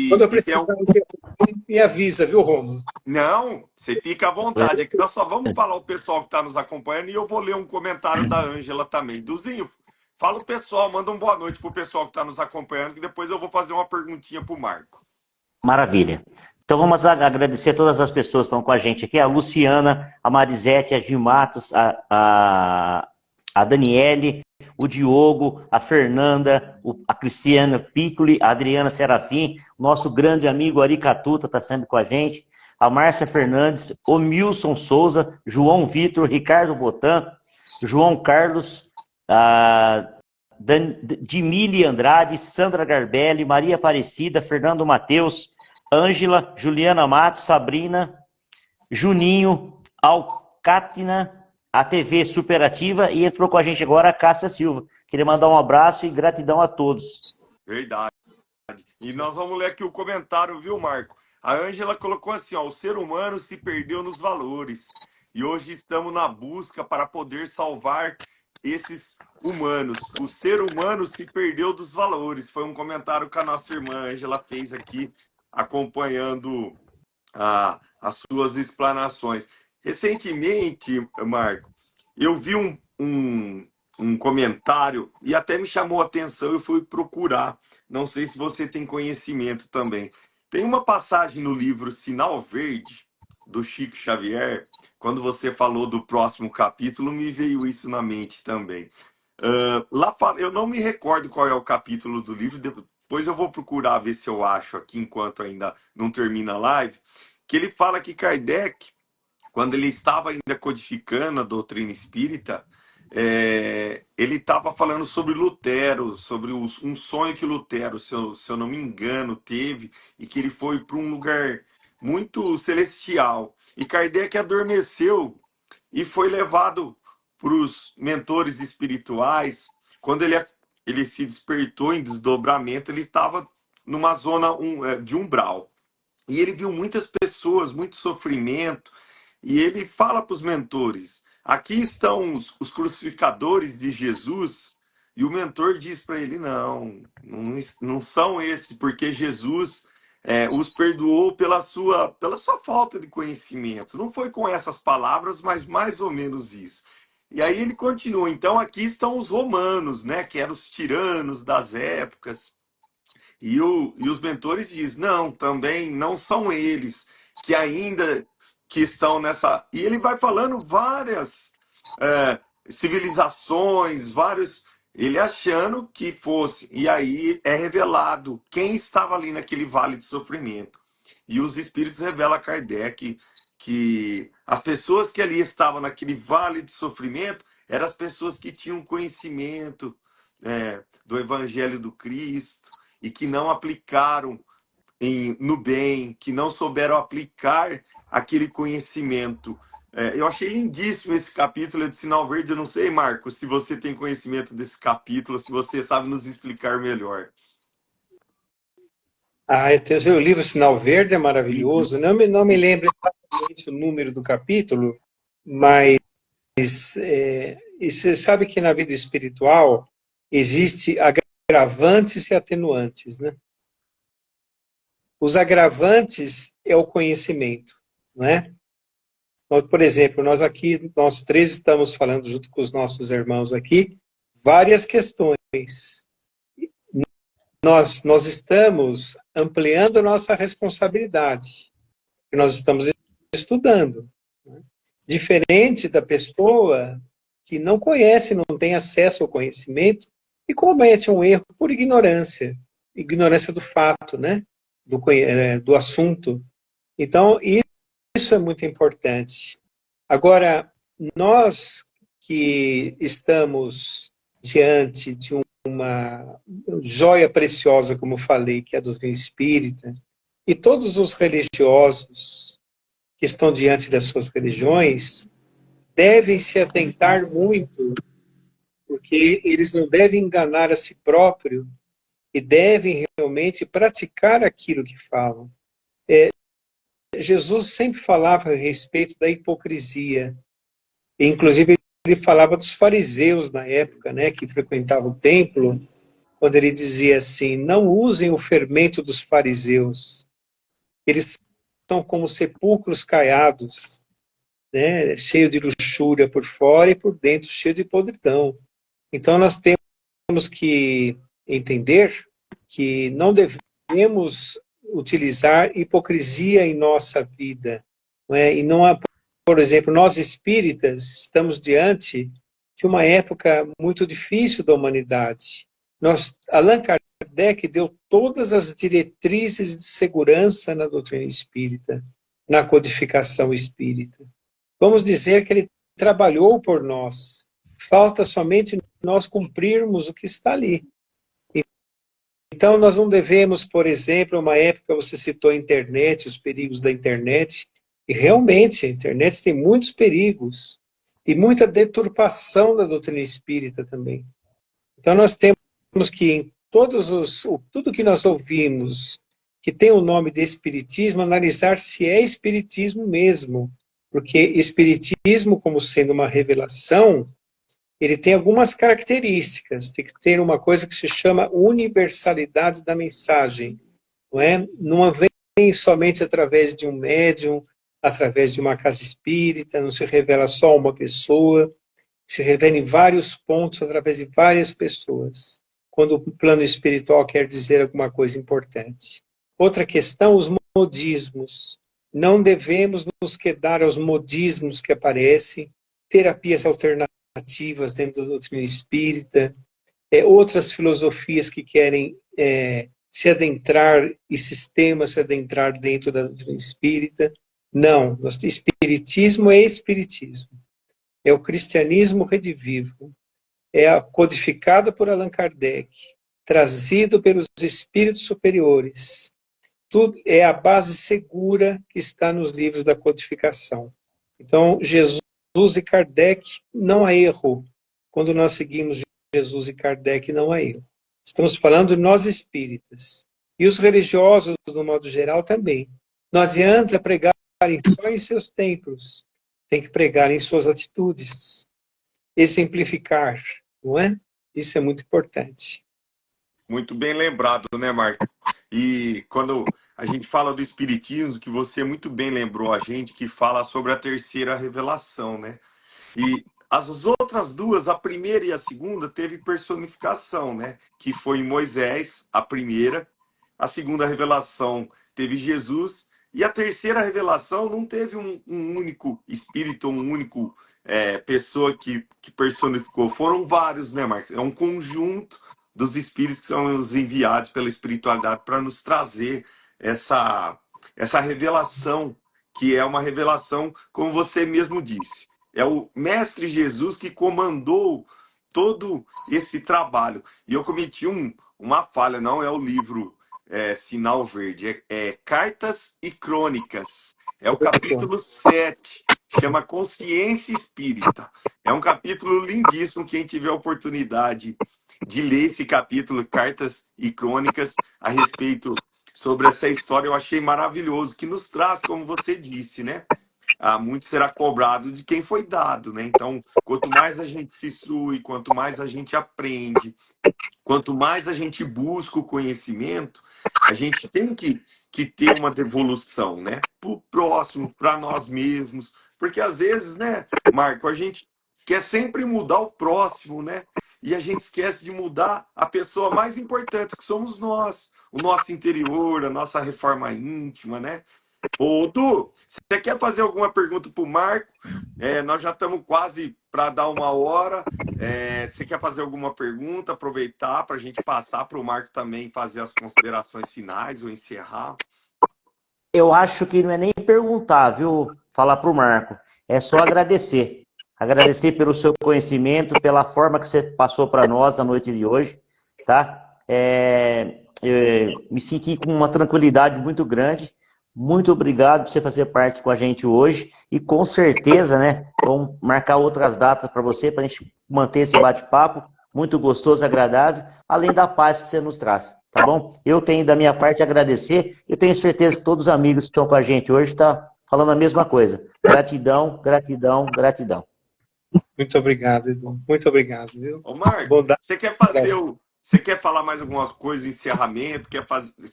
C: Quando eu
A: E tem
C: precisar, me avisa, viu, Rômulo?
A: Não, você fica à vontade. Aqui nós só vamos falar o pessoal que está nos acompanhando e eu vou ler um comentário da Ângela também. Duzinho, fala o pessoal, manda um boa noite pro pessoal que está nos acompanhando, que depois eu vou fazer uma perguntinha pro Marco.
B: Maravilha. Então vamos agradecer a todas as pessoas que estão com a gente aqui, a Luciana, a Marisete, a Gil Matos, a Daniele, o Diogo, a Fernanda, a Cristiana Piccoli, a Adriana Serafim, nosso grande amigo Ari Catuta está sempre com a gente, a Márcia Fernandes, o Milson Souza, João Vitor, Ricardo Botan, João Carlos, a Dimile Andrade, Sandra Garbelli, Maria Aparecida, Fernando Mateus, Ângela, Juliana Matos, Sabrina, Juninho, Alcátina, a TV Superativa, e entrou com a gente agora a Cássia Silva. Queria mandar um abraço e gratidão a todos.
A: Verdade. E nós vamos ler aqui o comentário, viu, Marco? A Ângela colocou assim, ó, o ser humano se perdeu nos valores. E hoje estamos na busca para poder salvar esses humanos. O ser humano se perdeu dos valores. Foi um comentário que a nossa irmã Ângela fez aqui acompanhando as suas explanações. Recentemente, Marco, eu vi um comentário e até me chamou a atenção, eu fui procurar. Não sei se você tem conhecimento também. Tem uma passagem no livro Sinal Verde, do Chico Xavier, quando você falou do próximo capítulo, me veio isso na mente também. Eu não me recordo qual é o capítulo do livro, depois eu vou procurar ver se eu acho aqui, enquanto ainda não termina a live, que ele fala que Kardec, quando ele estava ainda codificando a doutrina espírita, ele estava falando sobre Lutero, sobre um sonho que Lutero, se eu não me engano, teve, e que ele foi para um lugar muito celestial. E Kardec adormeceu e foi levado para os mentores espirituais. Quando ele se despertou em desdobramento, ele estava numa zona de umbral. E ele viu muitas pessoas, muito sofrimento, e ele fala para os mentores: aqui estão os crucificadores de Jesus. E o mentor diz para ele: não são esses, porque Jesus os perdoou pela sua falta de conhecimento. Não foi com essas palavras, mas mais ou menos isso. E aí ele continua: então aqui estão os romanos, né, que eram os tiranos das épocas. E os mentores dizem: não, também não são eles que estão nessa. E ele vai falando várias civilizações, vários. Ele achando que fosse. E aí é revelado quem estava ali naquele vale de sofrimento. E os espíritos revelam a Kardec que as pessoas que ali estavam naquele vale de sofrimento eram as pessoas que tinham conhecimento do Evangelho do Cristo e que não aplicaram no bem, que não souberam aplicar aquele conhecimento. Eu achei lindíssimo esse capítulo de Sinal Verde. Eu não sei, Marco, se você tem conhecimento desse capítulo, se você sabe nos explicar melhor.
C: O livro Sinal Verde é maravilhoso.
A: Lindíssimo.
C: Não me lembro exatamente o número do capítulo, mas e você sabe que na vida espiritual existe agravantes e atenuantes, né? Os agravantes é o conhecimento, não é? Por exemplo, nós três estamos falando junto com os nossos irmãos aqui, várias questões. Nós estamos ampliando a nossa responsabilidade, que nós estamos estudando. Né? Diferente da pessoa que não conhece, não tem acesso ao conhecimento e comete um erro por ignorância do fato, né? Do assunto. Então, isso é muito importante. Agora, nós que estamos diante de uma joia preciosa, como falei, que é a doutrina espírita, e todos os religiosos que estão diante das suas religiões devem se atentar muito, porque eles não devem enganar a si próprio e devem realmente praticar aquilo que falam. Jesus sempre falava a respeito da hipocrisia. E, inclusive, ele falava dos fariseus na época, né, que frequentavam o templo, quando ele dizia assim: não usem o fermento dos fariseus. Eles são como sepulcros caiados, né, cheio de luxúria por fora e por dentro cheio de podridão. Então, nós temos que entender que não devemos utilizar hipocrisia em nossa vida. Não é? E não há, por exemplo, nós espíritas estamos diante de uma época muito difícil da humanidade. Allan Kardec deu todas as diretrizes de segurança na doutrina espírita, na codificação espírita. Vamos dizer que ele trabalhou por nós. Falta somente nós cumprirmos o que está ali. Então, nós não devemos, por exemplo, uma época você citou a internet, os perigos da internet, e realmente a internet tem muitos perigos, e muita deturpação da doutrina espírita também. Então, nós temos que, em tudo que nós ouvimos, que tem o nome de espiritismo, analisar se é espiritismo mesmo, porque espiritismo, como sendo uma revelação, ele tem algumas características. Tem que ter uma coisa que se chama universalidade da mensagem. Não é? Não vem somente através de um médium, através de uma casa espírita, não se revela só uma pessoa, se revela em vários pontos, através de várias pessoas, quando o plano espiritual quer dizer alguma coisa importante. Outra questão, os modismos. Não devemos nos quedar aos modismos que aparecem, terapias alternativas dentro da doutrina espírita, outras filosofias que querem se adentrar e sistemas se adentrar dentro da doutrina espírita. Não, espiritismo é espiritismo. É o cristianismo redivivo. É codificado por Allan Kardec, trazido pelos espíritos superiores. Tudo é a base segura que está nos livros da codificação. Então, Jesus e Kardec, não há erro. Quando nós seguimos Jesus e Kardec, não há erro. Estamos falando de nós espíritas. E os religiosos, do modo geral, também. Não adianta pregar só em seus templos. Tem que pregar em suas atitudes. Exemplificar, não é? Isso é muito importante.
A: Muito bem lembrado, né, Marco? E quando a gente fala do Espiritismo, que você muito bem lembrou a gente, que fala sobre a terceira revelação, né? E as outras duas, a primeira e a segunda, teve personificação, né? Que foi em Moisés, a primeira. A segunda revelação teve Jesus. E a terceira revelação não teve um único espírito, um único pessoa que personificou. Foram vários, né, Marcos? É um conjunto dos espíritos que são os enviados pela espiritualidade para nos trazer essa revelação, que é uma revelação, como você mesmo disse. É o Mestre Jesus que comandou todo esse trabalho. E eu cometi uma falha, não é o livro Sinal Verde, é Cartas e Crônicas. É o capítulo 7, chama Consciência Espírita. É um capítulo lindíssimo, quem tiver a oportunidade de ler esse capítulo, Cartas e Crônicas, a respeito sobre essa história, eu achei maravilhoso, que nos traz, como você disse, né? Muito será cobrado de quem foi dado, né? Então, quanto mais a gente se instrui, quanto mais a gente aprende, quanto mais a gente busca o conhecimento, a gente tem que ter uma devolução, né? Para o próximo, para nós mesmos. Porque às vezes, né, Marco, a gente quer sempre mudar o próximo, né? E a gente esquece de mudar a pessoa mais importante, que somos nós. O nosso interior, a nossa reforma íntima, né? Ô, Du, você quer fazer alguma pergunta para o Marco? Nós já estamos quase para dar 1 hora. Você quer fazer alguma pergunta? Aproveitar para a gente passar para o Marco também fazer as considerações finais ou encerrar?
B: Eu acho que não é nem perguntar, viu? Falar para o Marco. É só agradecer. Agradecer pelo seu conhecimento, pela forma que você passou para nós na noite de hoje, tá? Eu me senti com uma tranquilidade muito grande. Muito obrigado por você fazer parte com a gente hoje. E com certeza, né? Vamos marcar outras datas para você, para a gente manter esse bate-papo muito gostoso, agradável, além da paz que você nos traz, tá bom? Eu tenho da minha parte a agradecer, eu tenho certeza que todos os amigos que estão com a gente hoje estão falando a mesma coisa. Gratidão, gratidão, gratidão.
C: Muito obrigado, Edu. Muito obrigado, viu?
A: Ô, Marco,
C: Bondade.
A: você quer falar mais algumas coisas, encerramento? Quer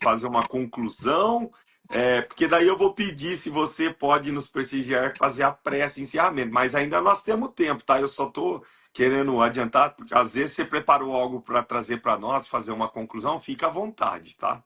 A: fazer uma conclusão? Porque daí eu vou pedir se você pode nos prestigiar fazer a prece encerramento. Mas ainda nós temos tempo, tá? Eu só estou querendo adiantar, porque às vezes você preparou algo para trazer para nós, fazer uma conclusão, fica à vontade, tá?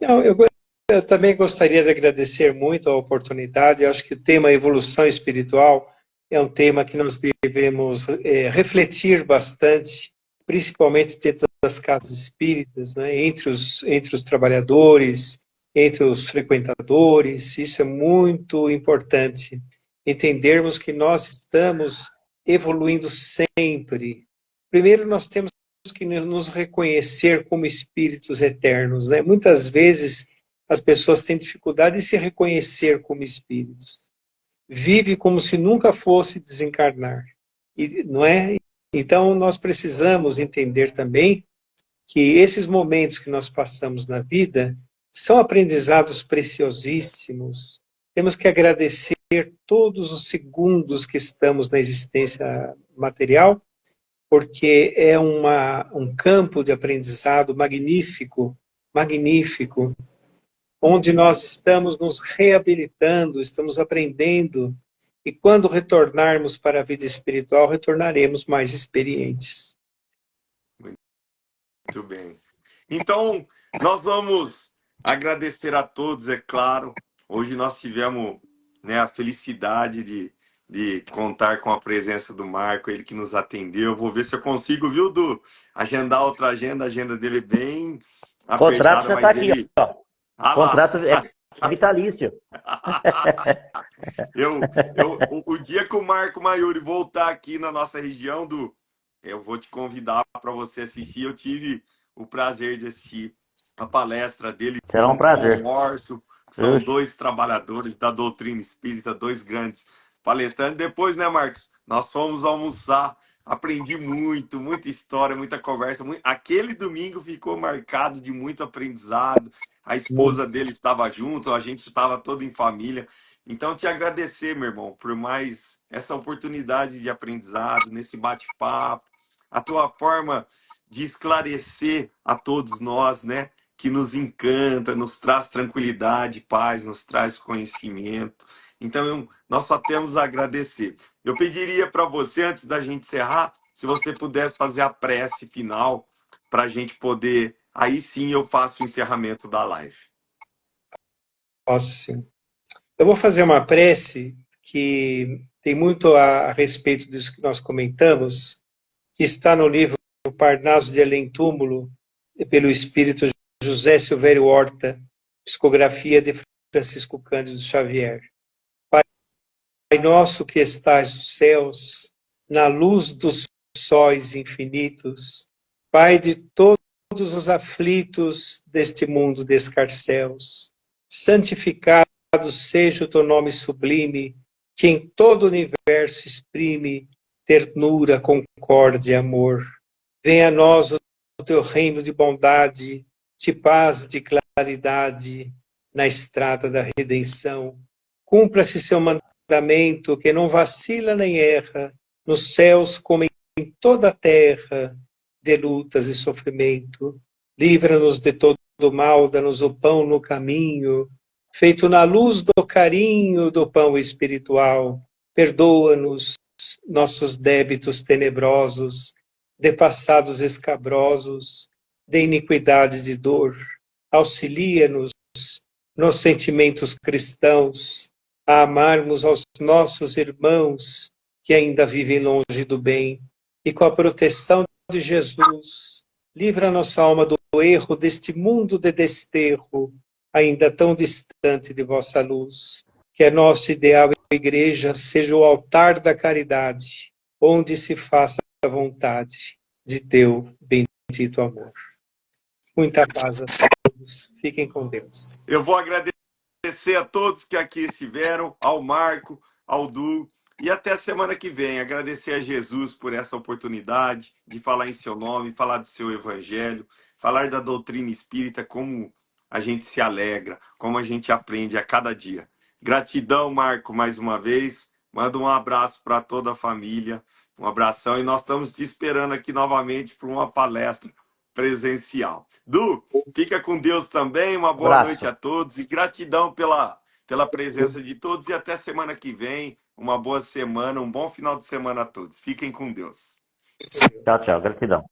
C: Não, eu também gostaria de agradecer muito a oportunidade. Eu acho que o tema evolução espiritual é um tema que nós devemos refletir bastante, principalmente dentro das casas espíritas, né, entre os trabalhadores, entre os frequentadores. Isso é muito importante, entendermos que nós estamos evoluindo sempre. Primeiro, nós temos que nos reconhecer como espíritos eternos, né? Muitas vezes as pessoas têm dificuldade de se reconhecer como espíritos. Vive como se nunca fosse desencarnar, não é? Então nós precisamos entender também que esses momentos que nós passamos na vida são aprendizados preciosíssimos. Temos que agradecer todos os segundos que estamos na existência material, porque é um campo de aprendizado magnífico, magnífico, onde nós estamos nos reabilitando, estamos aprendendo, e quando retornarmos para a vida espiritual, retornaremos mais experientes.
A: Muito bem. Então, nós vamos agradecer a todos, é claro. Hoje nós tivemos, né, a felicidade de contar com a presença do Marco, ele que nos atendeu. Vou ver se eu consigo, viu, Du, agendar outra agenda. A agenda dele é bem
B: O contrato
A: apertada,
B: já está
A: mas
B: aqui,
A: ele.
B: ó.
A: Ah
B: O
A: lá!
B: contrato é vitalício.
A: O dia que o Marco Maiuri voltar aqui na nossa região, Du, eu vou te convidar para você assistir. Eu tive o prazer de assistir a palestra dele
B: Será um
A: junto com o
B: prazer.
A: Mórcio, que são dois trabalhadores da doutrina espírita, dois grandes palestrantes. Depois, né, Marcos? Nós fomos almoçar, aprendi muito, muita história, muita conversa. Aquele domingo ficou marcado de muito aprendizado. A esposa dele estava junto, a gente estava todo em família. Então, te agradecer, meu irmão, por mais essa oportunidade de aprendizado, nesse bate-papo, a tua forma de esclarecer a todos nós, né? Que nos encanta, nos traz tranquilidade, paz, nos traz conhecimento. Então, nós só temos a agradecer. Eu pediria para você, antes da gente encerrar, se você pudesse fazer a prece final, para a gente poder. Aí sim eu faço o encerramento da live.
C: Posso sim. Eu vou fazer uma prece que tem muito a respeito disso que nós comentamos, que está no livro Parnaso de Além Túmulo, pelo espírito José Silvério Horta, psicografia de Francisco Cândido Xavier. Pai nosso que estais nos céus, na luz dos sóis infinitos, Pai de todos os aflitos deste mundo de escarcéus, santificado seja o teu nome sublime, que em todo o universo exprime ternura, concórdia e amor. Venha a nós o teu reino de bondade, de paz, de claridade, na estrada da redenção. Cumpra-se seu mandamento, que não vacila nem erra, nos céus como em toda a terra, de lutas e sofrimento. Livra-nos de todo mal, dá-nos o pão no caminho, feito na luz do carinho do pão espiritual. Perdoa-nos nossos débitos tenebrosos, de passados escabrosos, de iniquidades de dor. Auxilia-nos nos sentimentos cristãos, a amarmos aos nossos irmãos que ainda vivem longe do bem, e com a proteção de Jesus, livra nossa alma do erro deste mundo de desterro, ainda tão distante de vossa luz. Que a nossa ideal igreja seja o altar da caridade, onde se faça a vontade de teu bendito amor. Muita paz a todos. Fiquem com Deus.
A: Eu vou agradecer a todos que aqui estiveram, ao Marco, ao Du, e até a semana que vem. Agradecer a Jesus por essa oportunidade de falar em seu nome, falar do seu evangelho, falar da doutrina espírita, como a gente se alegra, como a gente aprende a cada dia. Gratidão, Marco, mais uma vez. Manda um abraço para toda a família, um abração, e nós estamos te esperando aqui novamente para uma palestra presencial. Du, fica com Deus também, uma boa noite
B: Abraço.
A: a todos e gratidão pela presença de todos e até semana que vem. Uma boa semana, um bom final de semana a todos. Fiquem com Deus.
B: Tchau, tchau. Gratidão.